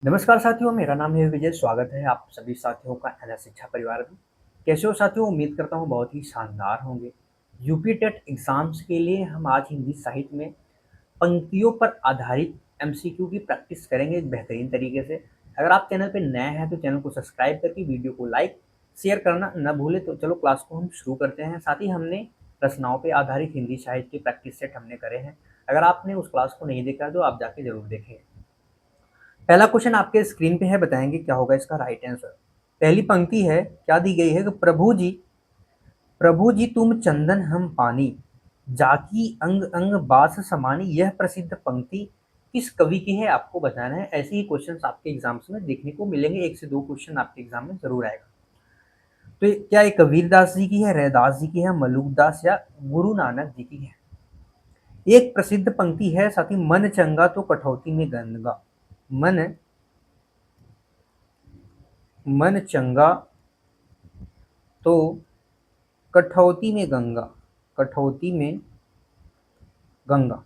नमस्कार साथियों, मेरा नाम है विजय। स्वागत है आप सभी साथियों का एनएस शिक्षा परिवार में। कैसे हो साथियों? उम्मीद करता हूँ बहुत ही शानदार होंगे। यूपी टेट एग्जाम्स के लिए हम आज हिंदी साहित्य में पंक्तियों पर आधारित एमसीक्यू की प्रैक्टिस करेंगे एक बेहतरीन तरीके से। अगर आप चैनल पर नए हैं तो चैनल को सब्सक्राइब करके वीडियो को लाइक शेयर करना न भूलें। तो चलो क्लास को हम शुरू करते हैं। साथ ही हमने रचनाओं पर आधारित हिंदी साहित्य के प्रैक्टिस सेट हमने करे हैं। अगर आपने उस क्लास को नहीं देखा तो आप जाके जरूर देखें। पहला क्वेश्चन आपके स्क्रीन पे है, बताएंगे क्या होगा इसका राइट आंसर। पहली पंक्ति है, क्या दी गई है कि प्रभु जी तुम चंदन हम पानी, जाकी अंग अंग बास समानी। यह प्रसिद्ध पंक्ति किस कवि की है आपको बताना है। ऐसे ही क्वेश्चंस आपके एग्जाम्स में देखने को मिलेंगे। 1 से 2 क्वेश्चन आपके एग्जाम में जरूर आएगा। तो क्या ये कबीरदास जी की है, रैदास जी की है, मलुकदास या गुरु नानक जी की है। एक प्रसिद्ध पंक्ति है साथ ही, मन चंगा तो कठौती में गंगा। मन मन चंगा तो कठौती में गंगा, कठौती में गंगा,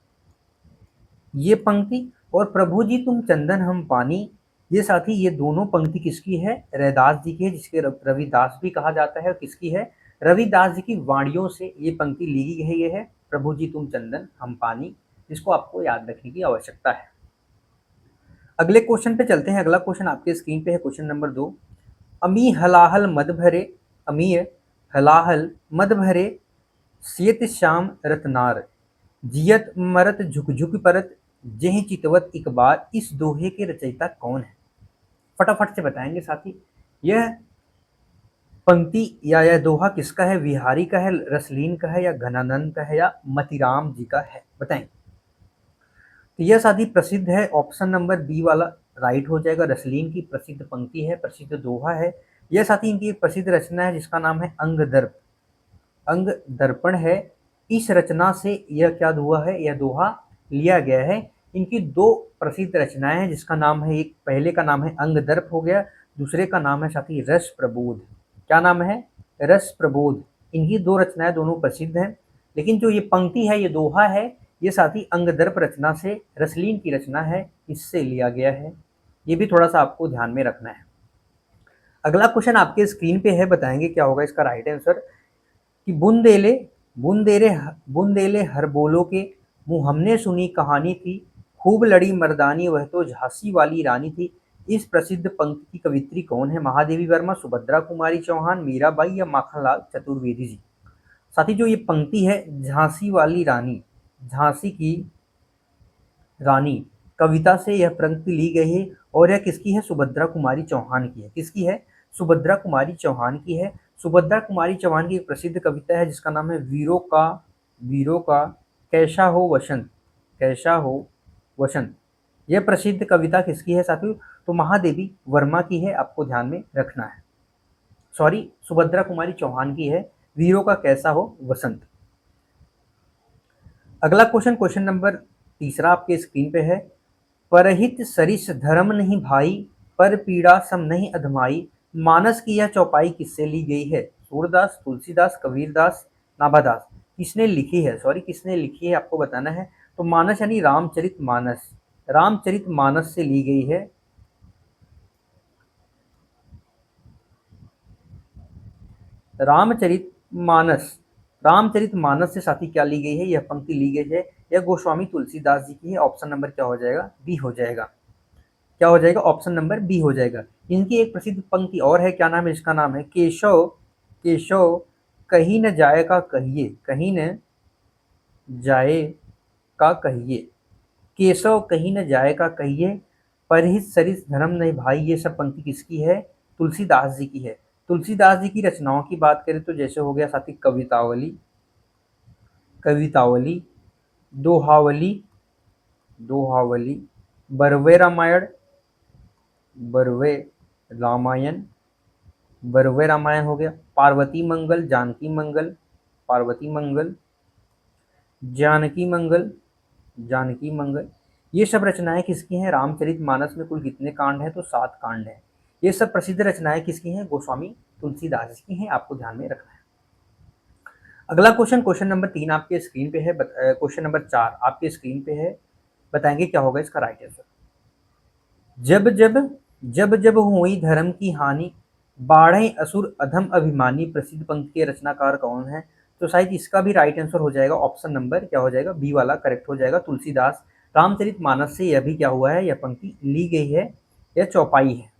ये पंक्ति। और प्रभु जी तुम चंदन हम पानी, ये साथी ये दोनों पंक्ति किसकी है? रैदास जी की है, जिसके रविदास भी कहा जाता है। किसकी है? रविदास जी की वाणियों से ये पंक्ति ली गई है। प्रभु जी तुम चंदन हम पानी, जिसको आपको याद रखने की आवश्यकता है। अगले क्वेश्चन पे चलते हैं। अगला क्वेश्चन आपके स्क्रीन पे है, क्वेश्चन नंबर 2। अमी हलाहल मद भरे, अमीय हलाहल मद भरे, सियत श्याम रतनार, जियत मरत झुक झुक परत, जेह चितवत एक बार। इस दोहे के रचयिता कौन है? फटाफट से बताएंगे साथी। यह पंक्ति या यह दोहा किसका है? विहारी का है, रसलीन का है, या घनानंद का है, या मतीराम जी का है? बताएं। तो यह साथी प्रसिद्ध है, ऑप्शन नंबर बी वाला राइट हो जाएगा। रसलीन की प्रसिद्ध पंक्ति है, प्रसिद्ध दोहा है। यह साथी इनकी एक प्रसिद्ध रचना है जिसका नाम है अंगदर्प, अंग दर्पण है। इस रचना से यह क्या हुआ है? यह दोहा लिया गया है। इनकी 2 प्रसिद्ध रचनाएं हैं जिसका नाम है, एक पहले का नाम है अंग दर्प हो गया, दूसरे का नाम है साथी रस प्रबोध। क्या नाम है? रस प्रबोध। इनकी 2 रचनाएं दोनों प्रसिद्ध हैं। लेकिन जो ये पंक्ति है, ये दोहा है, ये साथी अंगदर्प रचना से, रसलीन की रचना है, इससे लिया गया है। ये भी थोड़ा सा आपको ध्यान में रखना है। अगला क्वेश्चन आपके स्क्रीन पे है, बताएंगे क्या होगा इसका राइट आंसर। कि बुंदेले बुंदेले बुंदेले हर बोलो के, मुँह हमने सुनी कहानी थी, खूब लड़ी मर्दानी वह तो झांसी वाली रानी थी। इस प्रसिद्ध पंक्ति की कवित्री कौन है? महादेवी वर्मा, सुभद्रा कुमारी चौहान, मीराबाई, या माखनलाल चतुर्वेदी जी। साथी जो ये पंक्ति है, झांसी वाली रानी, झांसी की रानी कविता से यह पंक्ति ली गई है। और यह किसकी है? सुभद्रा कुमारी चौहान की है। किसकी है? सुभद्रा कुमारी चौहान की है। सुभद्रा कुमारी चौहान की एक प्रसिद्ध कविता है जिसका नाम है वीरों का कैसा हो वसंत, कैसा हो वसंत। यह प्रसिद्ध कविता किसकी है साथियों? तो महादेवी वर्मा की है, आपको ध्यान में रखना है। सॉरी, सुभद्रा कुमारी चौहान की है, वीरों का कैसा हो वसंत। अगला क्वेश्चन, क्वेश्चन नंबर 3 आपके स्क्रीन पे है। परहित सरिस धर्म नहीं भाई, पर पीड़ा सम नहीं अधमाई। मानस की यह चौपाई किससे ली गई है? सूरदास, तुलसीदास, कबीरदास, नाभादास। किसने लिखी है? सॉरी, किसने लिखी है आपको बताना है। तो मानस यानी रामचरित मानस, रामचरित मानस से ली गई है। रामचरित मानस, रामचरित मानस से साथी क्या ली गई है? यह पंक्ति ली गई है। यह गोस्वामी तुलसीदास जी की है। ऑप्शन नंबर क्या हो जाएगा? बी हो जाएगा। क्या हो जाएगा? ऑप्शन नंबर बी हो जाएगा। इनकी एक प्रसिद्ध पंक्ति और है, क्या नाम है इसका? नाम है केशव, केशव कहीं न जाए का कहिए, कहीं न जाए का कहिए, केशव कहीं न जाए का कहिए, परहित सरिस धर्म नहीं भाई। ये सब पंक्ति किसकी है? तुलसीदास जी की है। तुलसीदास जी की रचनाओं की बात करें तो जैसे हो गया साथी कवितावली, कवितावली, दोहावली, दोहावली, बरवे रामायण, बरवे रामायण, बरवे रामायण हो गया, पार्वती मंगल, जानकी मंगल, पार्वती मंगल, जानकी मंगल, जानकी मंगल। ये सब रचनाएं किसकी हैं? रामचरितमानस में कुल कितने कांड हैं? तो 7 कांड हैं। ये सब प्रसिद्ध रचनाएं किसकी हैं? गोस्वामी तुलसीदास की हैं, आपको ध्यान में रखना है। अगला क्वेश्चन, क्वेश्चन नंबर 3 आपके स्क्रीन पे है। क्वेश्चन नंबर 4 आपके स्क्रीन पे है, बताएंगे क्या होगा इसका राइट आंसर। जब जब जब जब हुई धर्म की हानि, बाढ़े असुर अधम अभिमानी, प्रसिद्ध पंक्ति के रचनाकार कौन है? तो शायद इसका भी राइट आंसर हो जाएगा ऑप्शन नंबर क्या हो जाएगा, बी वाला करेक्ट हो जाएगा, तुलसीदास। रामचरितमानस से यह भी क्या हुआ है, यह पंक्ति ली गई है, यह चौपाई है।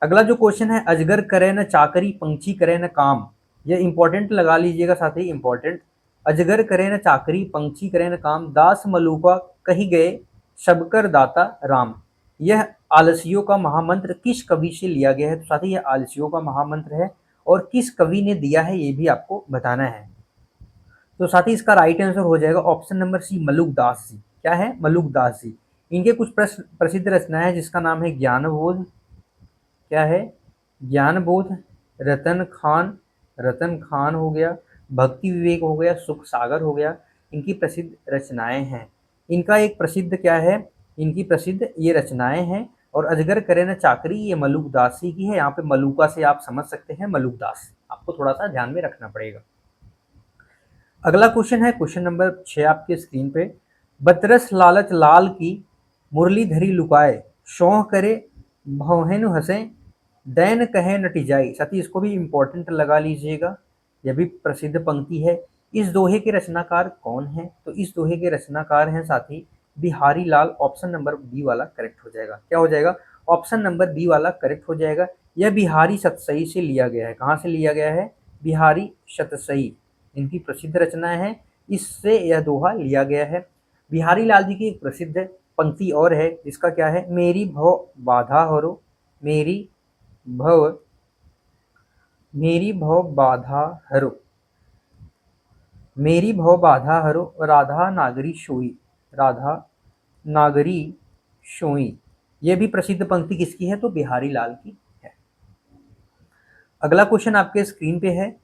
अगला जो क्वेश्चन है, अजगर करे न चाकरी, पंछी करे न काम। यह इंपॉर्टेंट लगा लीजिएगा साथ ही, इंपॉर्टेंट। अजगर करे न चाकरी, पंछी करे न काम, दास मलूका कही गए, सबकर दाता राम। यह आलसियों का महामंत्र किस कवि से लिया गया है? तो साथ ही यह आलसियों का महामंत्र है और किस कवि ने दिया है ये भी आपको बताना है। तो साथ ही इसका राइट आंसर हो जाएगा ऑप्शन नंबर सी, मलुकदास जी। क्या है? मलुकदास जी। इनके कुछ प्रसिद्ध रचनाएं हैं जिसका नाम है ज्ञानबोध। क्या है? ज्ञानबोध। रतन खान हो गया, भक्ति विवेक हो गया, सुख सागर हो गया। इनकी प्रसिद्ध रचनाएं हैं। इनका एक प्रसिद्ध क्या है, इनकी प्रसिद्ध ये रचनाएं हैं। और अजगर करे न चाकरी, ये मलुकदास की है। यहाँ पे मलुका से आप समझ सकते हैं मलुकदास, आपको थोड़ा सा ध्यान में रखना पड़ेगा। अगला क्वेश्चन है क्वेश्चन नंबर 6 आपके स्क्रीन पे। बतरस लालच लाल की, मुरली धरी लुकाए, शौह करे भौहेनु हंसे, दैन कहे न टिजाई। साथ ही इसको भी इंपॉर्टेंट लगा लीजिएगा, यह भी प्रसिद्ध पंक्ति है। इस दोहे के रचनाकार कौन है? तो इस दोहे के रचनाकार हैं साथी बिहारी लाल। ऑप्शन नंबर बी वाला करेक्ट हो जाएगा। क्या हो जाएगा? ऑप्शन नंबर बी वाला करेक्ट हो जाएगा। यह बिहारी सतसई से लिया गया है। कहाँ से लिया गया है? बिहारी सतसई, इनकी प्रसिद्ध रचनाएं हैं, इससे यह दोहा लिया गया है। बिहारी लाल जी की एक प्रसिद्ध पंक्ति और है, इसका क्या है? मेरी भव बाधा हरो, मेरी भव मेरी भव बाधा हरो, मेरी भव बाधा हरो, राधा नागरी शोई, राधा नागरी शोई। यह भी प्रसिद्ध पंक्ति किसकी है? तो बिहारी लाल की है। अगला क्वेश्चन आपके स्क्रीन पे है।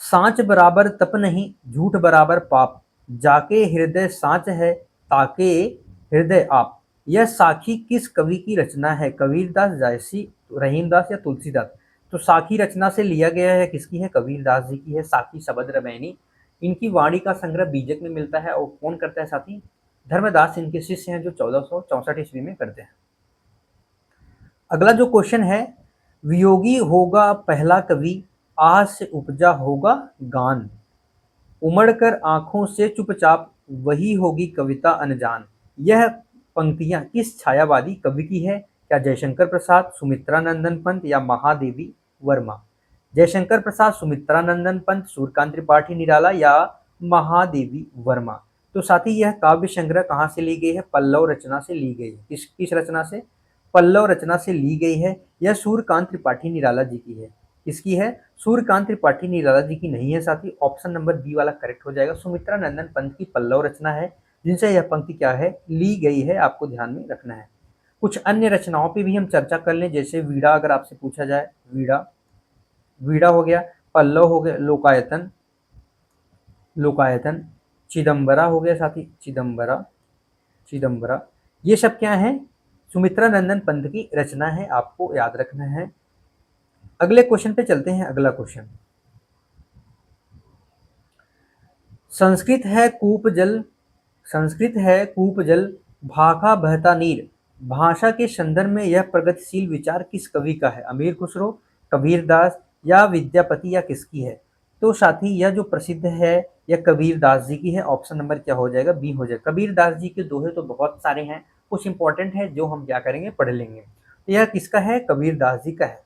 सांच बराबर तप नहीं, झूठ बराबर पाप, जाके हृदय सांच है, ताके हृदय आप। यह साखी किस कवि की रचना है? कबीरदास, जायसी, रहीमदास या तुलसीदास? तो साखी रचना से लिया गया है, किसकी है? कबीरदास जी की है। साखी शबद रमैनी। इनकी वाणी का संग्रह बीजक में मिलता है और कौन करता है साथी? धर्मदास इनके शिष्य हैं जो 1464 ईस्वी में करते हैं। अगला जो क्वेश्चन है, वियोगी होगा पहला कवि, आह से उपजा होगा गान, उमड़कर आंखों से चुपचाप, वही होगी कविता अनजान। यह पंक्तियां किस छायावादी कवि की है? क्या जयशंकर प्रसाद, सुमित्रा नंदन पंत या महादेवी वर्मा? जयशंकर प्रसाद, सुमित्रा नंदन पंत, सूर्यकांत त्रिपाठी निराला या महादेवी वर्मा? तो साथ ही यह काव्य संग्रह कहाँ से ली गई है? पल्लव रचना से ली गई है। किस रचना से? पल्लव रचना से ली गई है। यह सूर्यकांत त्रिपाठी निराला जी की है। किसकी है? सूर्यकांत त्रिपाठी निराला जी की नहीं है साथी। ऑप्शन नंबर बी वाला करेक्ट हो जाएगा। सुमित्रा नंदन पंत की पल्लव रचना है जिनसे यह पंक्ति क्या है? ली गई है, आपको ध्यान में रखना है। कुछ अन्य रचनाओं पे भी हम चर्चा कर लें, जैसे वीड़ा अगर आपसे पूछा जाए, वीड़ा हो गया, पल्लव हो गया, लोकायतन, चिदम्बरा हो गया साथी, चिदम्बरा। ये सब क्या है? सुमित्रा नंदन पंत की रचना है, आपको याद रखना है। अगले क्वेश्चन पे चलते हैं। अगला क्वेश्चन, संस्कृत है कूप जल, भाखा बहता नीर। भाषा के संदर्भ में यह प्रगतिशील विचार किस कवि का है? अमीर खुसरो, कबीरदास या विद्यापति या किसकी है? तो साथी यह जो प्रसिद्ध है यह कबीरदास जी की है। ऑप्शन नंबर क्या हो जाएगा? बी हो जाएगा। कबीरदास जी के दोहे तो बहुत सारे हैं, कुछ इंपॉर्टेंट है जो हम क्या करेंगे? पढ़ लेंगे। तो यह किसका है? कबीरदास जी का है।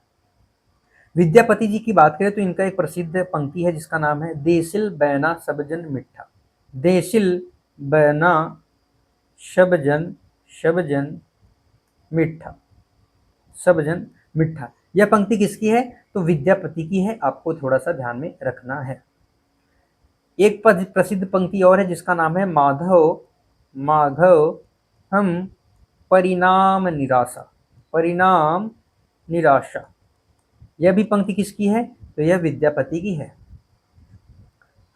विद्यापति जी की बात करें तो इनका एक प्रसिद्ध पंक्ति है जिसका नाम है, देसिल बैना सबजन मिठा, देसिल बैना शबजन मिठा, सबजन मिठा। यह पंक्ति किसकी है? तो विद्यापति की है, आपको थोड़ा सा ध्यान में रखना है। एक प्रसिद्ध पंक्ति और है जिसका नाम है, माधव हम परिणाम निराशा। यह भी पंक्ति किसकी है? तो यह विद्यापति की है।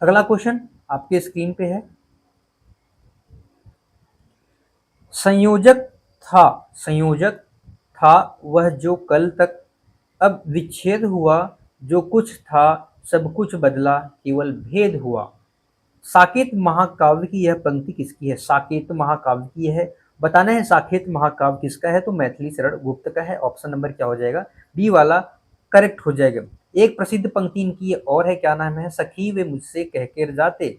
अगला क्वेश्चन आपके स्क्रीन पे है। संयोजक था वह जो कल तक, अब विच्छेद हुआ जो कुछ था, सब कुछ बदला केवल भेद हुआ। साकेत महाकाव्य की यह पंक्ति किसकी है? साकेत महाकाव्य की है बताना है साकेत महाकाव्य किसका है, तो मैथिली शरण गुप्त का है। ऑप्शन नंबर क्या हो जाएगा, बी वाला करेक्ट हो जाएगा। एक प्रसिद्ध पंक्ति इनकी और है, क्या नाम है, सखी वे मुझसे कह कर जाते,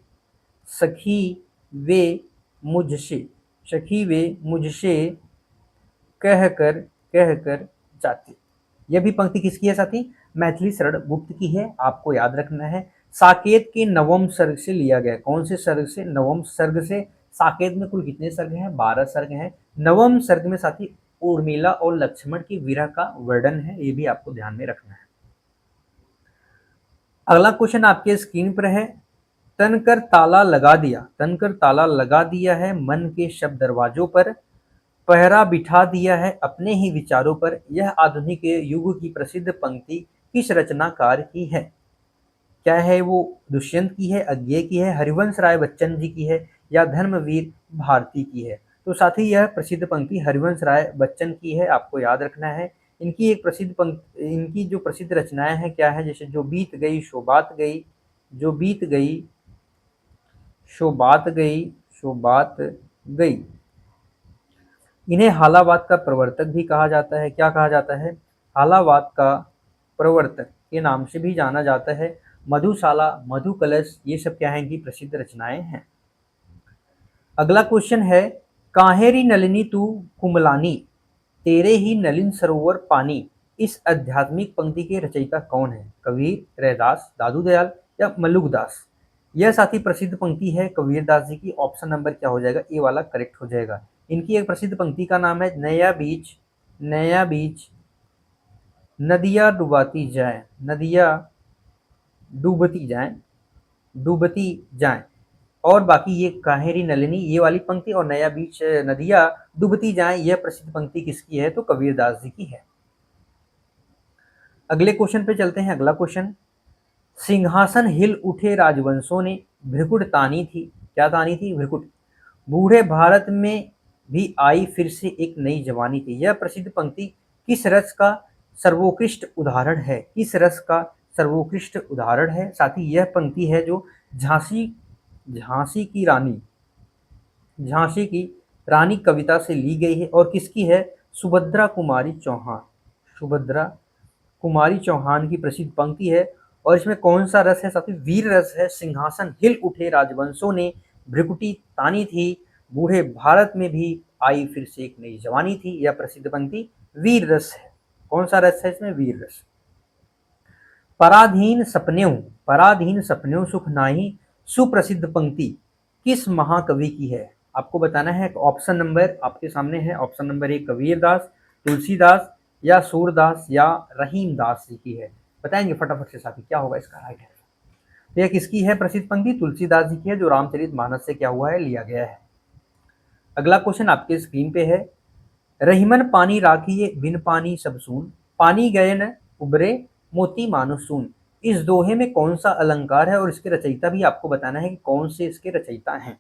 सखी वे मुझसे, सखी वे मुझसे कह कर जाते। यह भी पंक्ति किसकी है साथी, मैथिली शरण गुप्त की है। आपको याद रखना है साकेत के नवम सर्ग से लिया गया। कौन से सर्ग से, नवम सर्ग से। साकेत में कुल कितने सर्ग हैं, 12 सर्ग हैं। नवम सर्ग में साथी उर्मिला और लक्ष्मण की विरह का वर्णन है, ये भी आपको ध्यान में रखना है। अगला क्वेश्चन आपके स्क्रीन पर है, तनकर ताला लगा दिया, तनकर ताला लगा दिया है मन के शब्द दरवाजों पर, पहरा बिठा दिया है अपने ही विचारों पर। यह आधुनिक युग की प्रसिद्ध पंक्ति किस रचनाकार की है। क्या है वो, दुष्यंत की है, अज्ञेय की है, हरिवंश राय बच्चन जी की है, या धर्मवीर भारती की है। तो साथ ही यह प्रसिद्ध पंक्ति हरिवंश राय बच्चन की है, आपको याद रखना है। इनकी एक प्रसिद्ध पंक्ति, इनकी जो प्रसिद्ध रचनाएं हैं क्या है, जैसे जो बीत गई शो बात गई, जो बीत गई शो बात गई, शो बात गई। इन्हें हालावाद का प्रवर्तक भी कहा जाता है। क्या कहा जाता है, हालावाद का प्रवर्तक के नाम से भी जाना जाता है। मधुशाला, मधु कलश, ये सब क्या है, इनकी प्रसिद्ध रचनाएं हैं। अगला क्वेश्चन है, काहेरी नलिनी तू कुमलानी, तेरे ही नलिन सरोवर पानी। इस आध्यात्मिक पंक्ति के रचयिता कौन है, कबीर, रैदास, दादू दयाल, या मल्लुकदास। यह साथी प्रसिद्ध पंक्ति है कबीर दास जी की। ऑप्शन नंबर क्या हो जाएगा, ए वाला करेक्ट हो जाएगा। इनकी एक प्रसिद्ध पंक्ति का नाम है, नया बीच, नया बीच नदिया डुबाती जाए, नदिया डूबती जाए, डूबती जाए। और बाकी ये काहेरी नलिनी, ये वाली पंक्ति, और नया बीच नदिया डूबती जाए, यह प्रसिद्ध पंक्ति किसकी है, तो कबीरदास जी की है। अगले क्वेश्चन पे चलते हैं। अगला क्वेश्चन, सिंहासन हिल उठे राजवंशों ने, भ्रिकुट तानी थी। क्या तानी थी, भ्रिकुट। बूढ़े भारत में भी आई फिर से एक नई जवानी थी। यह प्रसिद्ध पंक्ति किस रस का सर्वोत्कृष्ट उदाहरण है, किस रस का सर्वोत्कृष्ट उदाहरण है। साथ ही यह पंक्ति है जो झांसी झांसी की रानी, झांसी की रानी कविता से ली गई है, और किसकी है, सुभद्रा कुमारी चौहान, सुभद्रा कुमारी चौहान की प्रसिद्ध पंक्ति है। और इसमें कौन सा रस है साथी, वीर रस है। सिंहासन हिल उठे राजवंशों ने, भ्रिकुटी तानी थी, बूढ़े भारत में भी आई फिर से एक नई जवानी थी। यह प्रसिद्ध पंक्ति वीर रस है। कौन सा रस है इसमें, वीर रस। पराधीन सपन्यों, पराधीन सपन्यों सुख नाही, सुप्रसिद्ध पंक्ति किस महाकवि की है। आपको बताना है। ऑप्शन नंबर आपके सामने है। ऑप्शन नंबर 1 कबीरदास, तुलसीदास, या सूरदास, या रहीमदास जी की है। बताएंगे फटाफट से साथी, क्या होगा इसका राइट आंसर। तो यह किसकी है प्रसिद्ध पंक्ति, तुलसीदास जी की है, जो रामचरितमानस से क्या हुआ है, लिया गया है। अगला क्वेश्चन आपके स्क्रीन पे है, रहीमन पानी राखिए बिन पानी सब सून, पानी गए न उबरे मोती मानुस सून। इस दोहे में कौन सा अलंकार है, और इसके रचयिता भी आपको बताना है कि कौन से इसके रचयिता हैं।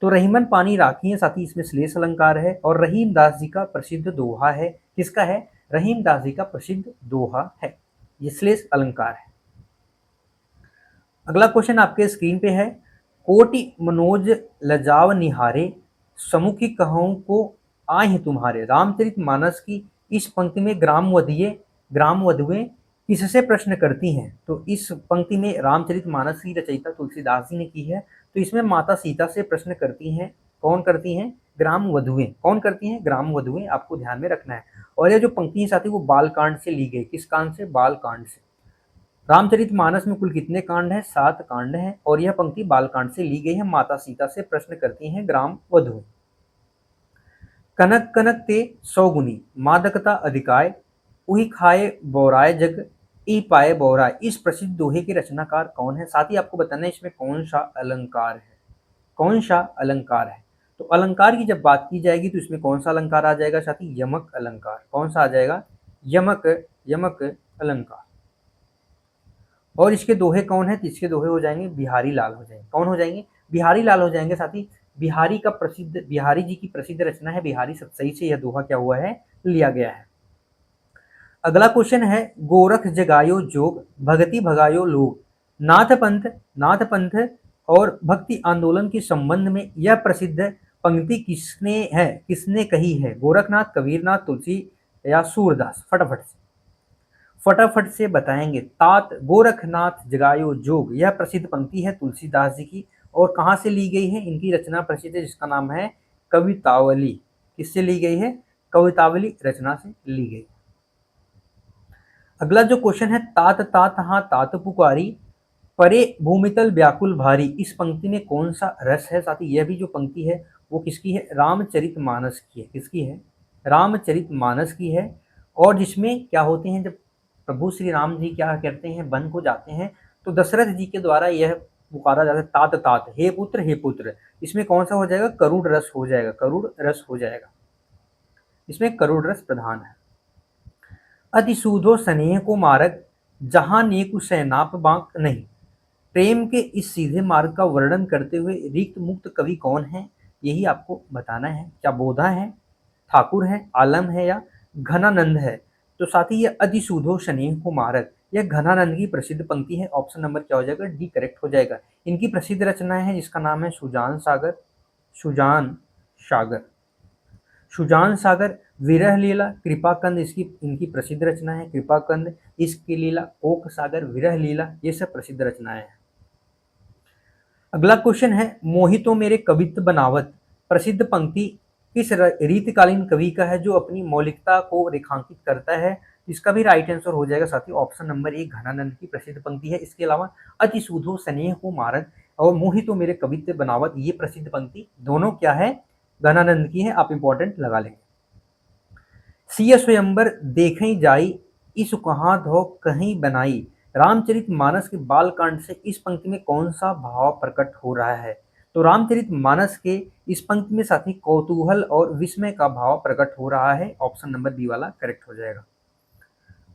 तो रहीमन पानी राखिए, साथ ही इसमें श्लेष अलंकार है, और रहीम दास जी का प्रसिद्ध दोहा है। किसका है, रहीम दास जी का प्रसिद्ध दोहा है, ये श्लेष अलंकार है। अगला क्वेश्चन आपके स्क्रीन पे है, कोटि मनोज लजाव निहारे, समुखी कहूं को आहि तुम्हारे। रामचरितमानस की इस पंक्ति में ग्राम वधुएं किससे प्रश्न करती हैं। तो इस पंक्ति में रामचरितमानस की रचयिता तुलसीदास जी ने की है। तो इसमें माता सीता से प्रश्न करती हैं। कौन करती हैं, ग्राम वधुएं। कौन करती हैं, ग्राम वधुएं, आपको ध्यान में रखना है। और ये जो पंक्ति है साथी वो बालकांड से ली गई। किस कांड से, बालकांड से। रामचरितमानस में कुल कितने कांड हैं, 7 कांड हैं, और यह पंक्ति बालकांड से ली गई है। माता सीता से प्रश्न करती हैं ग्राम वधुएं। कनक कनक ते सौगुनी, मादकता अधिकाय, उही खाए बौराय जग, ई पाए बौराय। इस प्रसिद्ध दोहे के रचनाकार कौन है। साथ ही आपको बताना है इसमें कौन सा अलंकार है, कौन सा अलंकार है। तो अलंकार की जब बात की जाएगी तो इसमें कौन सा अलंकार आ जाएगा साथी, यमक अलंकार। कौन सा आ जाएगा, यमक, यमक अलंकार। और इसके दोहे कौन है, तो इसके दोहे हो जाएंगे बिहारी लाल हो जाएंगे। कौन हो जाएंगे, बिहारी लाल हो जाएंगे। साथी बिहारी का प्रसिद्ध, बिहारी जी की प्रसिद्ध रचना है बिहारी सतसई से यह दोहा क्या हुआ है, लिया गया है। अगला क्वेश्चन है, गोरख जगायो जोग, भगति भगायो लोग। नाथ पंथ और भक्ति आंदोलन के संबंध में यह प्रसिद्ध पंक्ति किसने कही है? गोरखनाथ, कबीरनाथ, तुलसी या सूरदास? फटाफट से बताएंगे। तात गोरखनाथ जगायो जोग, यह प्रसिद्ध पंक्ति है तुलसीदास जी की। और कहाँ से ली गई है? इनकी रचना प्रसिद्ध है जिसका नाम है कवितावली। किससे ली गई है? कवितावली रचना से ली गई। अगला जो क्वेश्चन है, तात तात हाँ तात पुकारी, परे भूमितल व्याकुल भारी, इस पंक्ति में कौन सा रस है? साथी यह भी जो पंक्ति है वो किसकी है? रामचरितमानस की है। किसकी है? रामचरितमानस की है। और जिसमें क्या होते हैं, जब प्रभु श्री राम जी क्या करते हैं, वन को जाते हैं, तो दशरथ जी के द्वारा यह पुकारा जाता है, तात तात, हे पुत्र हे पुत्र। इसमें कौन सा हो जाएगा? करुण रस हो जाएगा। करुण रस हो जाएगा, इसमें करुण रस प्रधान है। अति सूधो स्नेह को मार्ग, जहां नेकु सैनाप बांक नहीं, प्रेम के इस सीधे मार्ग का वर्णन करते हुए रिक्त मुक्त कवि कौन है? यही आपको बताना है। क्या बोधा है, ठाकुर है, आलम है या घनानंद है? तो साथ ही ये अति सूधो स्नेह को मारक, यह घनानंद की प्रसिद्ध पंक्ति है। ऑप्शन नंबर क्या हो जाएगा? डी करेक्ट हो जाएगा। इनकी प्रसिद्ध रचनाएं हैं जिसका नाम है सुजान सागर, सुजान सागर, सुजान सागर, विरह लीला, कृपाकंद, इसकी इनकी प्रसिद्ध रचना है। कृपाकंद, इसकी लीला, ओक सागर, विरह लीला, ये सब प्रसिद्ध रचनाएं हैं। अगला क्वेश्चन है, मोहितो मेरे कवित्व बनावत, प्रसिद्ध पंक्ति किस रीतिकालीन कवि का है जो अपनी मौलिकता को रेखांकित करता है? इसका भी राइट आंसर हो जाएगा साथियों ऑप्शन नंबर 1, घनानंद की प्रसिद्ध पंक्ति है। इसके अलावा अति सूधो स्नेह को मारक और मोहितो मेरे कवित्व बनावत, ये प्रसिद्ध पंक्ति दोनों क्या है? घनानंद की है। आप इंपॉर्टेंट लगा लेंगे। सिय स्वयंवर देखें जाई, इस कहाँ धो कहीं बनाई, रामचरितमानस के बालकांड से इस पंक्ति में कौन सा भाव प्रकट हो रहा है? तो रामचरितमानस के इस पंक्ति में साथी कौतूहल और विस्मय का भाव प्रकट हो रहा है। ऑप्शन नंबर बी वाला करेक्ट हो जाएगा।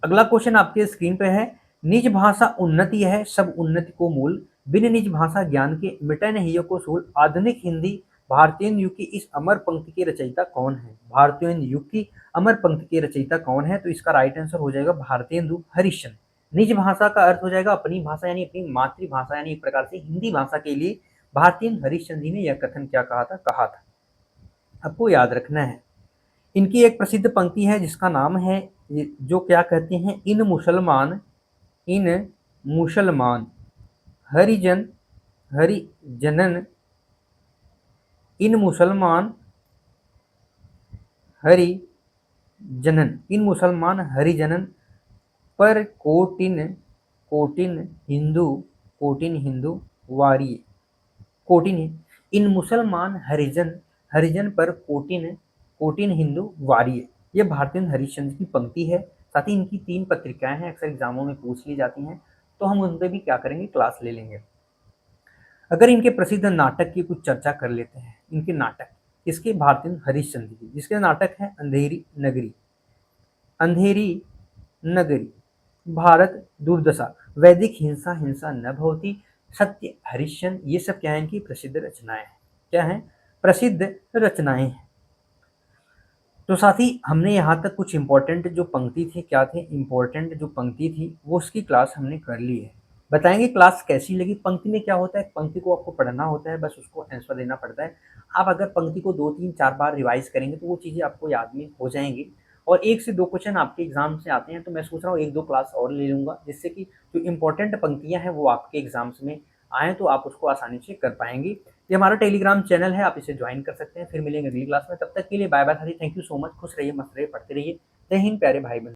अगला क्वेश्चन आपके स्क्रीन पे है, निज भाषा उन्नति है सब उन्नति को मूल, बिन निज भाषा ज्ञान के मिटे नहीं को सूल, आधुनिक हिंदी भारतीय युग की इस अमर पंक्ति के रचयिता कौन है? भारतीय युग की अमर पंक्ति के रचयिता कौन है? तो इसका राइट आंसर हो जाएगा भारतेंदु हरिश्चंद्र। निज भाषा का अर्थ हो जाएगा अपनी भाषा, यानी अपनी मातृभाषा, यानी एक प्रकार से हिंदी भाषा के लिए भारतेंदु हरिश्चंद्र जी ने यह कथन क्या कहा था? आपको याद रखना है। इनकी एक प्रसिद्ध पंक्ति है जिसका नाम है, जो क्या कहते हैं, इन मुसलमान हरिजनन, इन मुसलमान हरिजनन पर कोटिन हिंदू वारिये, इन मुसलमान हरिजन पर कोटिन हिंदू वारिये, ये भारतेंदु हरिश्चंद्र की पंक्ति है। साथ ही इनकी 3 पत्रिकाएं हैं, अक्सर एग्जामों में पूछ ली जाती हैं, तो हम उन पर भी क्या करेंगे? क्लास ले लेंगे। अगर इनके प्रसिद्ध नाटक की कुछ चर्चा कर लेते हैं, इनके नाटक इसके भारतेंदु हरिश्चंद्र की, जिसके नाटक है अंधेरी नगरी, भारत दुर्दशा, वैदिक हिंसा न भवती, सत्य, हरिश्चंद्र, ये सब क्या है? इनकी प्रसिद्ध रचनाएं हैं। क्या है? प्रसिद्ध रचनाएं हैं। तो साथ ही हमने यहाँ तक कुछ इंपॉर्टेंट जो पंक्ति थी, क्या थे इंपॉर्टेंट जो पंक्ति थी, वो उसकी क्लास हमने कर ली है। बताएंगे क्लास कैसी लगी। पंक्ति में क्या होता है? पंक्ति को आपको पढ़ना होता है, बस उसको आंसर देना पड़ता है। आप अगर पंक्ति को 2, 3, 4 बार रिवाइज करेंगे तो वो चीज़ें आपको याद में हो जाएंगी। और 1 से 2 क्वेश्चन आपके एग्जाम से आते हैं, तो मैं सोच रहा हूँ 1-2 क्लास और ले लूँगा, जिससे कि जो इंपॉर्टेंट पंक्तियाँ हैं वो आपके एग्जाम्स में आएँ, तो आप उसको आसानी से कर पाएंगे। ये हमारा टेलीग्राम चैनल है, आप इसे ज्वाइन कर सकते हैं। फिर मिलेंगे अगली क्लास में, तब तक के लिए बाय बाय साथी। Thank you so much. खुश रहिए, मस्त रहिए, पढ़ते रहिए। जय हिंद प्यारे भाई बहन।